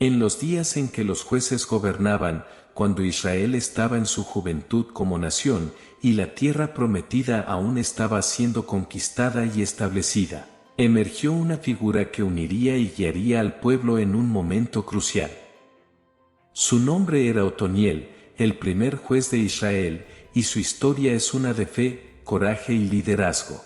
En los días en que los jueces gobernaban, cuando Israel estaba en su juventud como nación, y la tierra prometida aún estaba siendo conquistada y establecida, emergió una figura que uniría y guiaría al pueblo en un momento crucial. Su nombre era Otoniel, el primer juez de Israel, y su historia es una de fe, coraje y liderazgo.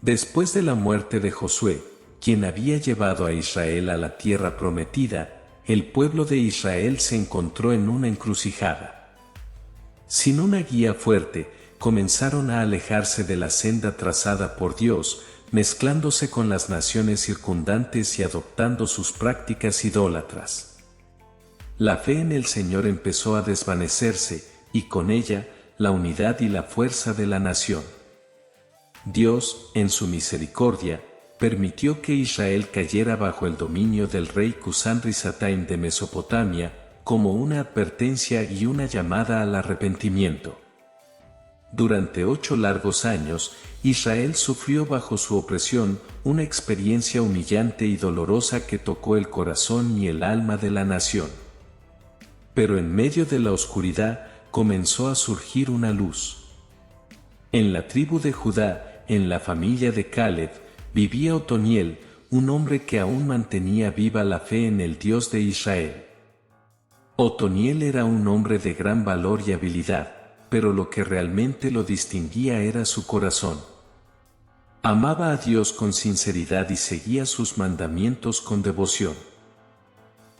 Después de la muerte de Josué, quien había llevado a Israel a la tierra prometida, el pueblo de Israel se encontró en una encrucijada. Sin una guía fuerte, comenzaron a alejarse de la senda trazada por Dios, mezclándose con las naciones circundantes y adoptando sus prácticas idólatras. La fe en el Señor empezó a desvanecerse, y con ella, la unidad y la fuerza de la nación. Dios, en su misericordia, permitió que Israel cayera bajo el dominio del rey Cusán-Risataim de Mesopotamia, como una advertencia y una llamada al arrepentimiento. Durante 8 largos años, Israel sufrió bajo su opresión una experiencia humillante y dolorosa que tocó el corazón y el alma de la nación. Pero en medio de la oscuridad, comenzó a surgir una luz. En la tribu de Judá, en la familia de Caleb, vivía Otoniel, un hombre que aún mantenía viva la fe en el Dios de Israel. Otoniel era un hombre de gran valor y habilidad, pero lo que realmente lo distinguía era su corazón. Amaba a Dios con sinceridad y seguía sus mandamientos con devoción.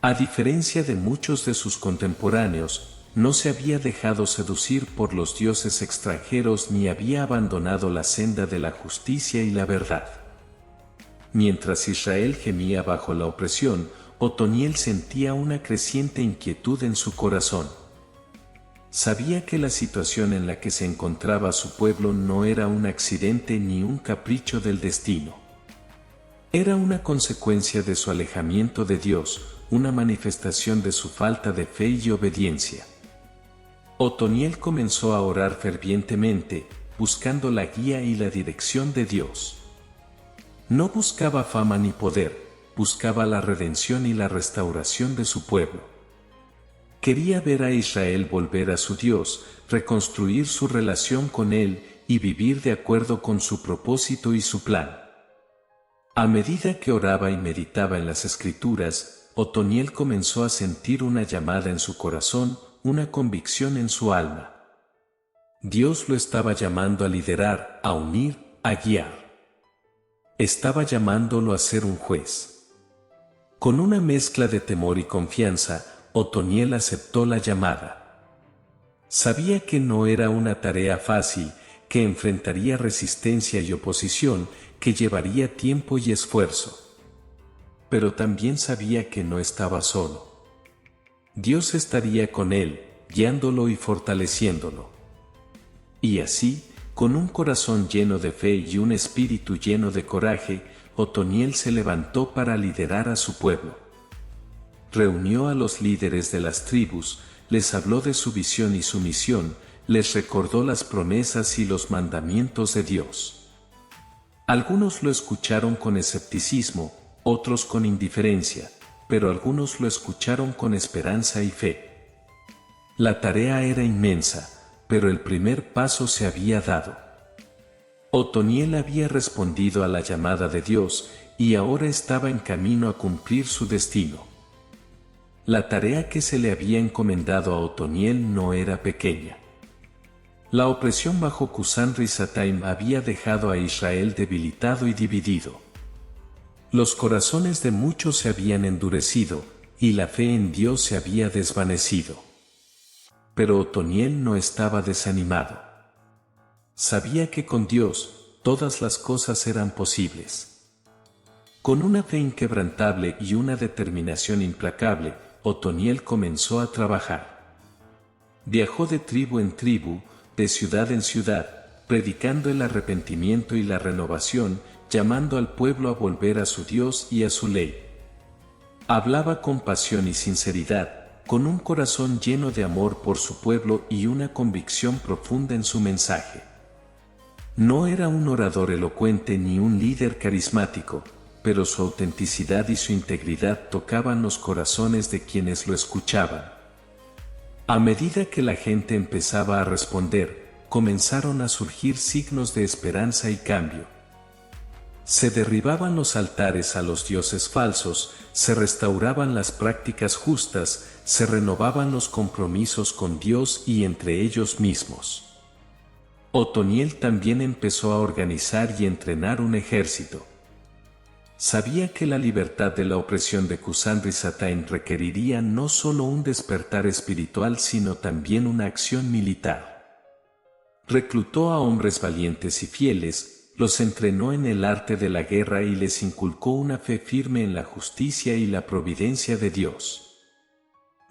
A diferencia de muchos de sus contemporáneos, no se había dejado seducir por los dioses extranjeros ni había abandonado la senda de la justicia y la verdad. Mientras Israel gemía bajo la opresión, Otoniel sentía una creciente inquietud en su corazón. Sabía que la situación en la que se encontraba su pueblo no era un accidente ni un capricho del destino. Era una consecuencia de su alejamiento de Dios, una manifestación de su falta de fe y obediencia. Otoniel comenzó a orar fervientemente, buscando la guía y la dirección de Dios. No buscaba fama ni poder, buscaba la redención y la restauración de su pueblo. Quería ver a Israel volver a su Dios, reconstruir su relación con Él y vivir de acuerdo con su propósito y su plan. A medida que oraba y meditaba en las Escrituras, Otoniel comenzó a sentir una llamada en su corazón, una convicción en su alma. Dios lo estaba llamando a liderar, a unir, a guiar. Estaba llamándolo a ser un juez. Con una mezcla de temor y confianza, Otoniel aceptó la llamada. Sabía que no era una tarea fácil, que enfrentaría resistencia y oposición, que llevaría tiempo y esfuerzo. Pero también sabía que no estaba solo. Dios estaría con él, guiándolo y fortaleciéndolo. Y así, con un corazón lleno de fe y un espíritu lleno de coraje, Otoniel se levantó para liderar a su pueblo. Reunió a los líderes de las tribus, les habló de su visión y su misión, les recordó las promesas y los mandamientos de Dios. Algunos lo escucharon con escepticismo, otros con indiferencia, pero algunos lo escucharon con esperanza y fe. La tarea era inmensa, pero el primer paso se había dado. Otoniel había respondido a la llamada de Dios y ahora estaba en camino a cumplir su destino. La tarea que se le había encomendado a Otoniel no era pequeña. La opresión bajo Cusán-Risataim había dejado a Israel debilitado y dividido. Los corazones de muchos se habían endurecido, y la fe en Dios se había desvanecido. Pero Otoniel no estaba desanimado. Sabía que con Dios, todas las cosas eran posibles. Con una fe inquebrantable y una determinación implacable, Otoniel comenzó a trabajar. Viajó de tribu en tribu, de ciudad en ciudad, predicando el arrepentimiento y la renovación, llamando al pueblo a volver a su Dios y a su ley. Hablaba con pasión y sinceridad, con un corazón lleno de amor por su pueblo y una convicción profunda en su mensaje. No era un orador elocuente ni un líder carismático, pero su autenticidad y su integridad tocaban los corazones de quienes lo escuchaban. A medida que la gente empezaba a responder, comenzaron a surgir signos de esperanza y cambio. Se derribaban los altares a los dioses falsos, se restauraban las prácticas justas, se renovaban los compromisos con Dios y entre ellos mismos. Otoniel también empezó a organizar y entrenar un ejército. Sabía que la libertad de la opresión de Kusan Rizatayn requeriría no solo un despertar espiritual sino también una acción militar. Reclutó a hombres valientes y fieles, los entrenó en el arte de la guerra y les inculcó una fe firme en la justicia y la providencia de Dios.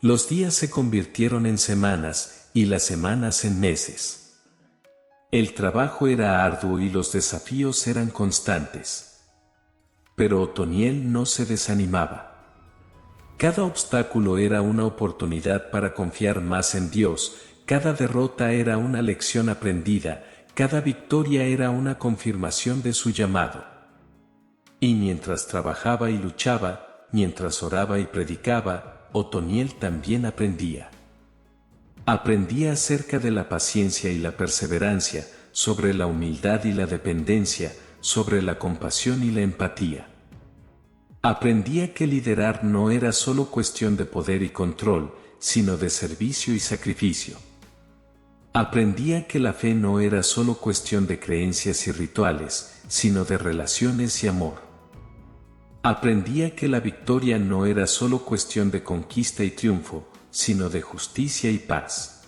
Los días se convirtieron en semanas y las semanas en meses. El trabajo era arduo y los desafíos eran constantes. Pero Otoniel no se desanimaba. Cada obstáculo era una oportunidad para confiar más en Dios, cada derrota era una lección aprendida, cada victoria era una confirmación de su llamado. Y mientras trabajaba y luchaba, mientras oraba y predicaba, Otoniel también aprendía. Aprendía acerca de la paciencia y la perseverancia, sobre la humildad y la dependencia, sobre la compasión y la empatía. Aprendía que liderar no era solo cuestión de poder y control, sino de servicio y sacrificio. Aprendía que la fe no era solo cuestión de creencias y rituales, sino de relaciones y amor. Aprendía que la victoria no era solo cuestión de conquista y triunfo, sino de justicia y paz.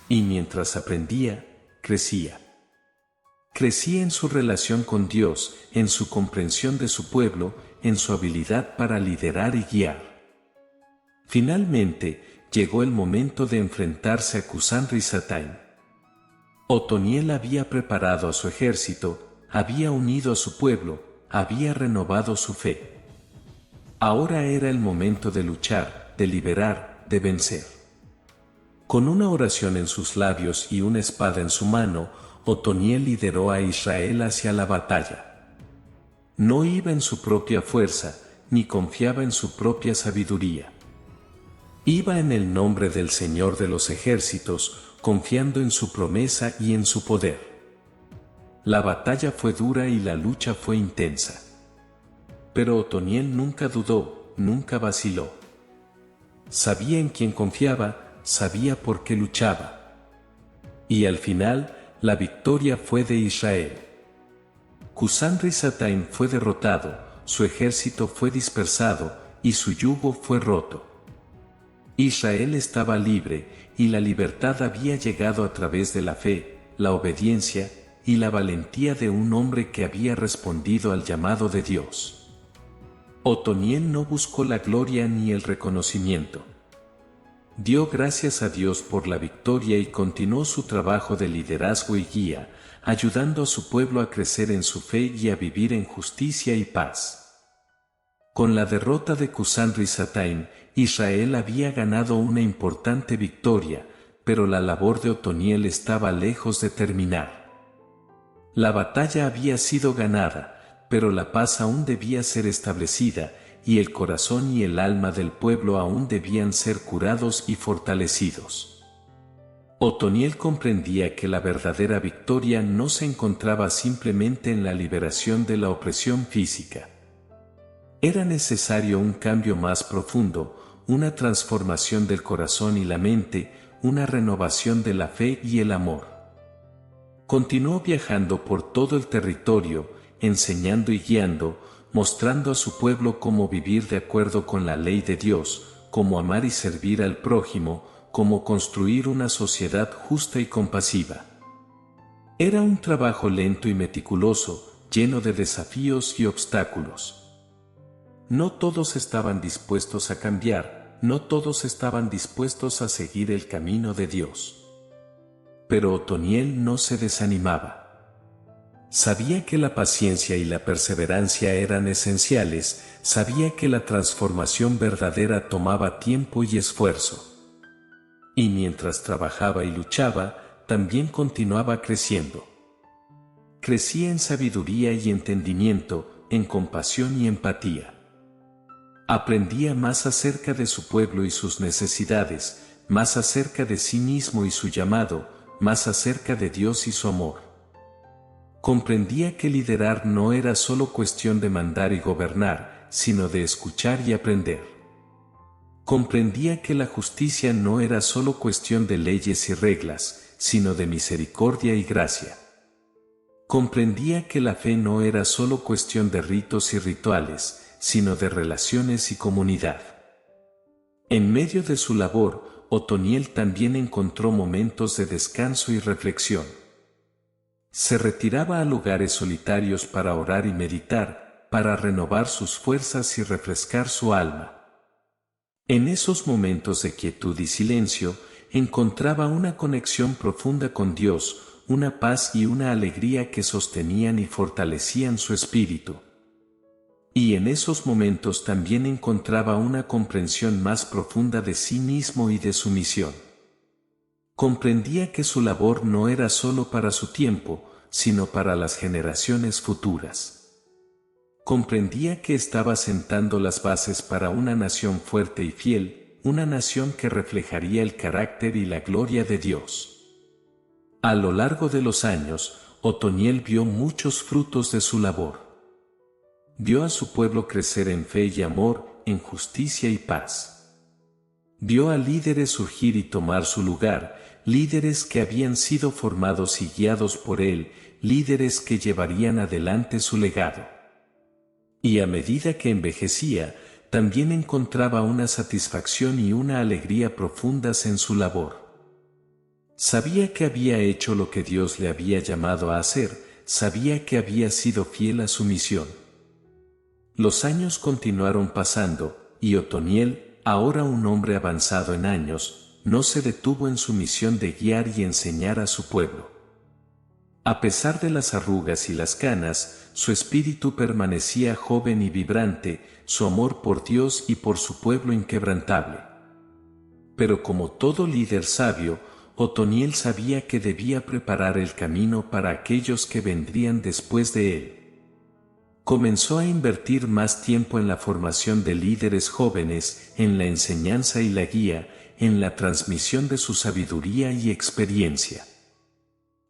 Y mientras aprendía, crecía. Crecía en su relación con Dios, en su comprensión de su pueblo, en su habilidad para liderar y guiar. Finalmente, llegó el momento de enfrentarse a Kusan Rizatayn. Otoniel había preparado a su ejército, había unido a su pueblo, había renovado su fe. Ahora era el momento de luchar, de liberar, de vencer. Con una oración en sus labios y una espada en su mano, Otoniel lideró a Israel hacia la batalla. No iba en su propia fuerza, ni confiaba en su propia sabiduría. Iba en el nombre del Señor de los ejércitos, confiando en su promesa y en su poder. La batalla fue dura y la lucha fue intensa. Pero Otoniel nunca dudó, nunca vaciló. Sabía en quién confiaba, sabía por qué luchaba. Y al final, la victoria fue de Israel. Kusan Rizatayn fue derrotado, su ejército fue dispersado, y su yugo fue roto. Israel estaba libre, y la libertad había llegado a través de la fe, la obediencia, y la valentía de un hombre que había respondido al llamado de Dios. Otoniel no buscó la gloria ni el reconocimiento. Dio gracias a Dios por la victoria y continuó su trabajo de liderazgo y guía, ayudando a su pueblo a crecer en su fe y a vivir en justicia y paz. Con la derrota de Kusan Rizatayn, Israel había ganado una importante victoria, pero la labor de Otoniel estaba lejos de terminar. La batalla había sido ganada, pero la paz aún debía ser establecida, y el corazón y el alma del pueblo aún debían ser curados y fortalecidos. Otoniel comprendía que la verdadera victoria no se encontraba simplemente en la liberación de la opresión física. Era necesario un cambio más profundo, una transformación del corazón y la mente, una renovación de la fe y el amor. Continuó viajando por todo el territorio, enseñando y guiando, mostrando a su pueblo cómo vivir de acuerdo con la ley de Dios, cómo amar y servir al prójimo, cómo construir una sociedad justa y compasiva. Era un trabajo lento y meticuloso, lleno de desafíos y obstáculos. No todos estaban dispuestos a cambiar, no todos estaban dispuestos a seguir el camino de Dios. Pero Otoniel no se desanimaba. Sabía que la paciencia y la perseverancia eran esenciales, sabía que la transformación verdadera tomaba tiempo y esfuerzo. Y mientras trabajaba y luchaba, también continuaba creciendo. Crecía en sabiduría y entendimiento, en compasión y empatía. Aprendía más acerca de su pueblo y sus necesidades, más acerca de sí mismo y su llamado, más acerca de Dios y su amor. Comprendía que liderar no era solo cuestión de mandar y gobernar, sino de escuchar y aprender. Comprendía que la justicia no era solo cuestión de leyes y reglas, sino de misericordia y gracia. Comprendía que la fe no era solo cuestión de ritos y rituales, sino de relaciones y comunidad. En medio de su labor, Otoniel también encontró momentos de descanso y reflexión. Se retiraba a lugares solitarios para orar y meditar, para renovar sus fuerzas y refrescar su alma. En esos momentos de quietud y silencio, encontraba una conexión profunda con Dios, una paz y una alegría que sostenían y fortalecían su espíritu. Y en esos momentos también encontraba una comprensión más profunda de sí mismo y de su misión. Comprendía que su labor no era solo para su tiempo, sino para las generaciones futuras. Comprendía que estaba sentando las bases para una nación fuerte y fiel, una nación que reflejaría el carácter y la gloria de Dios. A lo largo de los años, Otoniel vio muchos frutos de su labor. Vio a su pueblo crecer en fe y amor, en justicia y paz. Vio a líderes surgir y tomar su lugar, líderes que habían sido formados y guiados por él, líderes que llevarían adelante su legado. Y a medida que envejecía, también encontraba una satisfacción y una alegría profundas en su labor. Sabía que había hecho lo que Dios le había llamado a hacer, sabía que había sido fiel a su misión. Los años continuaron pasando, y Otoniel, ahora un hombre avanzado en años, no se detuvo en su misión de guiar y enseñar a su pueblo. A pesar de las arrugas y las canas, su espíritu permanecía joven y vibrante, su amor por Dios y por su pueblo inquebrantable. Pero como todo líder sabio, Otoniel sabía que debía preparar el camino para aquellos que vendrían después de él. Comenzó a invertir más tiempo en la formación de líderes jóvenes, en la enseñanza y la guía, en la transmisión de su sabiduría y experiencia.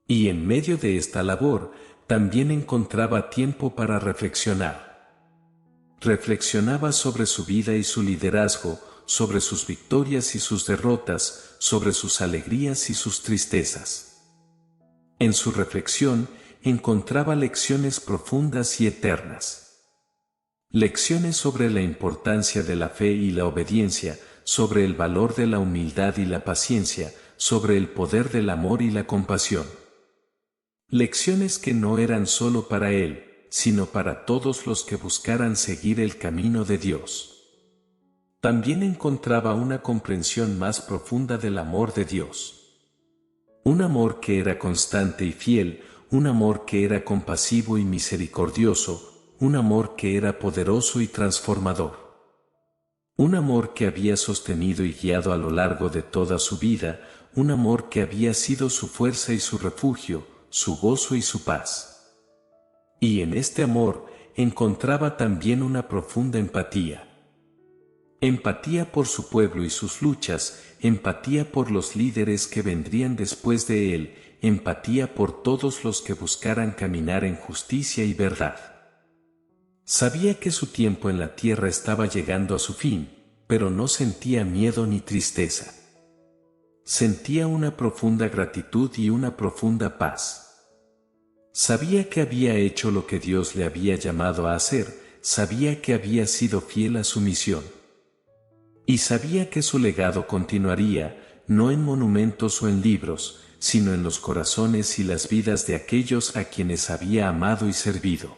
Y en medio de esta labor, también encontraba tiempo para reflexionar. Reflexionaba sobre su vida y su liderazgo, sobre sus victorias y sus derrotas, sobre sus alegrías y sus tristezas. En su reflexión, encontraba lecciones profundas y eternas. Lecciones sobre la importancia de la fe y la obediencia, sobre el valor de la humildad y la paciencia, sobre el poder del amor y la compasión. Lecciones que no eran solo para él, sino para todos los que buscaran seguir el camino de Dios. También encontraba una comprensión más profunda del amor de Dios. Un amor que era constante y fiel, un amor que era compasivo y misericordioso, un amor que era poderoso y transformador. Un amor que había sostenido y guiado a lo largo de toda su vida, un amor que había sido su fuerza y su refugio, su gozo y su paz. Y en este amor encontraba también una profunda empatía. Empatía por su pueblo y sus luchas, empatía por los líderes que vendrían después de él, empatía por todos los que buscaran caminar en justicia y verdad. Sabía que su tiempo en la tierra estaba llegando a su fin, pero no sentía miedo ni tristeza. Sentía una profunda gratitud y una profunda paz. Sabía que había hecho lo que Dios le había llamado a hacer, sabía que había sido fiel a su misión. Y sabía que su legado continuaría, no en monumentos o en libros, sino en los corazones y las vidas de aquellos a quienes había amado y servido.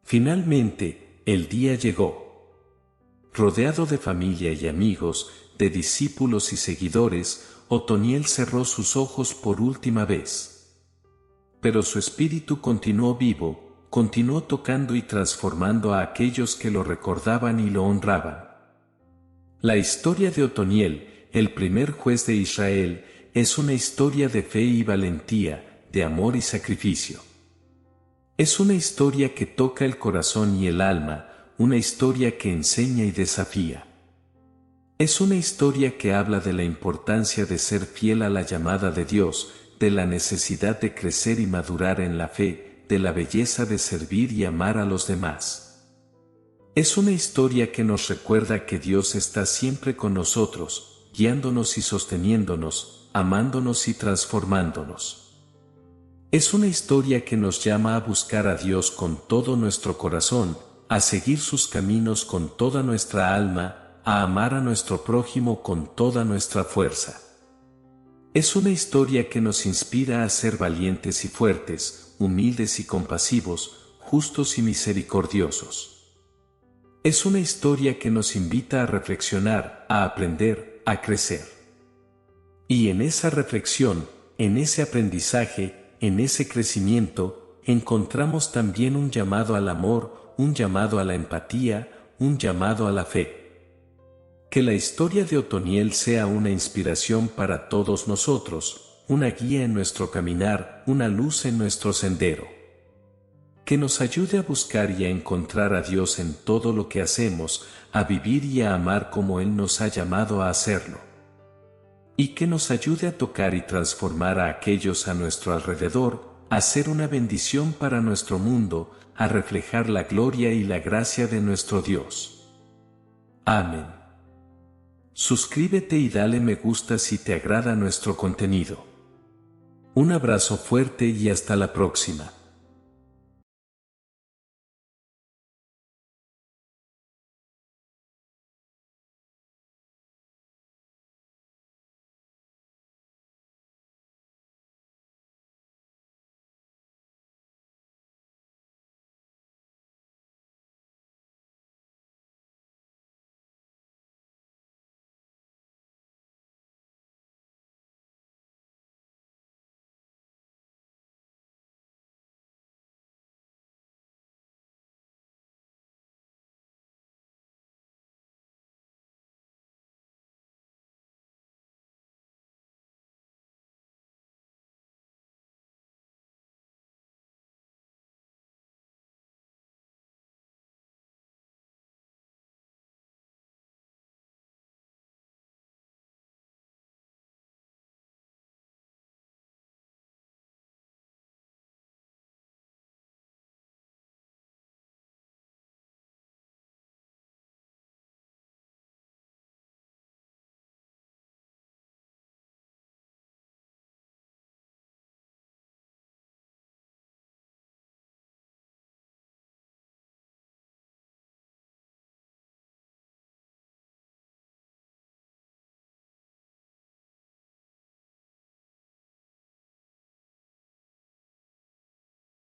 Finalmente, el día llegó. Rodeado de familia y amigos, de discípulos y seguidores, Otoniel cerró sus ojos por última vez. Pero su espíritu continuó vivo, continuó tocando y transformando a aquellos que lo recordaban y lo honraban. La historia de Otoniel, el primer juez de Israel, es una historia de fe y valentía, de amor y sacrificio. Es una historia que toca el corazón y el alma, una historia que enseña y desafía. Es una historia que habla de la importancia de ser fiel a la llamada de Dios, de la necesidad de crecer y madurar en la fe, de la belleza de servir y amar a los demás. Es una historia que nos recuerda que Dios está siempre con nosotros, guiándonos y sosteniéndonos, amándonos y transformándonos. Es una historia que nos llama a buscar a Dios con todo nuestro corazón, a seguir sus caminos con toda nuestra alma, a amar a nuestro prójimo con toda nuestra fuerza. Es una historia que nos inspira a ser valientes y fuertes, humildes y compasivos, justos y misericordiosos. Es una historia que nos invita a reflexionar, a aprender, a crecer. Y en esa reflexión, en ese aprendizaje, en ese crecimiento, encontramos también un llamado al amor, un llamado a la empatía, un llamado a la fe. Que la historia de Otoniel sea una inspiración para todos nosotros, una guía en nuestro caminar, una luz en nuestro sendero. Que nos ayude a buscar y a encontrar a Dios en todo lo que hacemos, a vivir y a amar como Él nos ha llamado a hacerlo. Y que nos ayude a tocar y transformar a aquellos a nuestro alrededor, a ser una bendición para nuestro mundo, a reflejar la gloria y la gracia de nuestro Dios. Amén. Suscríbete y dale me gusta si te agrada nuestro contenido. Un abrazo fuerte y hasta la próxima.